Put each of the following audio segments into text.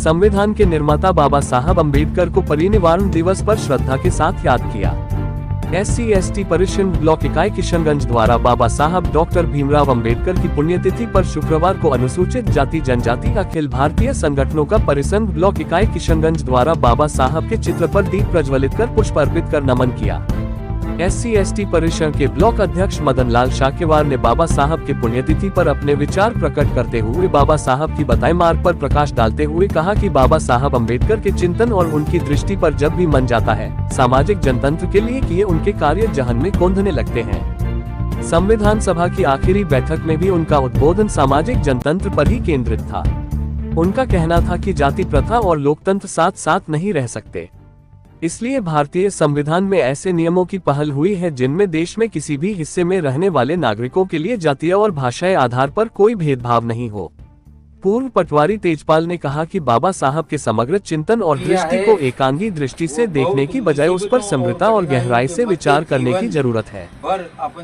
संविधान के निर्माता बाबा साहब अम्बेडकर को परिनिर्वाण दिवस पर श्रद्धा के साथ याद किया। SC/ST परिषद ब्लॉक इकाई किशनगंज द्वारा बाबा साहब डॉक्टर भीमराव अम्बेडकर की पुण्यतिथि पर शुक्रवार को अनुसूचित जाति जनजाति अखिल भारतीय संगठनों का परिसंघ ब्लॉक इकाई किशनगंज द्वारा बाबा साहब के चित्र पर दीप प्रज्वलित कर पुष्प अर्पित कर नमन किया। SC/ST परिषद के ब्लॉक अध्यक्ष मदन लाल शाक्यवार ने बाबा साहब के पुण्यतिथि पर अपने विचार प्रकट करते हुए बाबा साहब की बताए मार्ग पर प्रकाश डालते हुए कहा कि बाबा साहब अम्बेडकर के चिंतन और उनकी दृष्टि पर जब भी मन जाता है, सामाजिक जनतंत्र के लिए किए उनके कार्य जहन में कौंधने लगते हैं। संविधान सभा की आखिरी बैठक में भी उनका उद्बोधन सामाजिक जनतंत्र पर ही केंद्रित था। उनका कहना था कि जाति प्रथा और लोकतंत्र साथ साथ नहीं रह सकते, इसलिए भारतीय संविधान में ऐसे नियमों की पहल हुई है जिनमें देश में किसी भी हिस्से में रहने वाले नागरिकों के लिए जातीय और भाषाई आधार पर कोई भेदभाव नहीं हो। पूर्व पटवारी तेजपाल ने कहा कि बाबा साहब के समग्र चिंतन और दृष्टि को एकांगी दृष्टि से देखने की बजाय उस पर समृद्धता और गहराई से विचार करने की जरूरत है।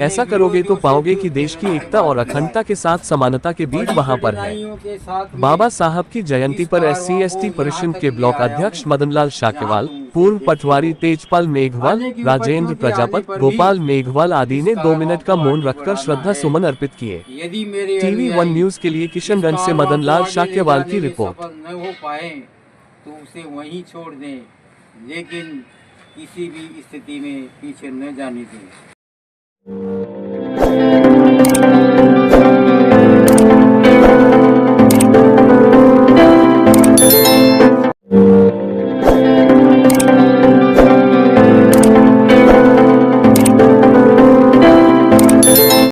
ऐसा करोगे तो पाओगे कि देश की एकता और अखंडता के साथ समानता के बीच वहां पर है। बाबा साहब की जयंती पर SC/ST परिषद के ब्लॉक अध्यक्ष मदनलाल शाक्यवाल, पूर्व पटवारी तेजपाल मेघवाल, राजेंद्र प्रजापत, गोपाल मेघवाल आदि ने 2 मिनट का मौन रखकर श्रद्धा सुमन अर्पित किए। TV1 न्यूज के लिए किशनगंज से मदन लाल शाक्यवाल की रिपोर्ट। न हो पाए तो उसे वहीं छोड़ दें, लेकिन किसी भी स्थिति में पीछे न जाने दें।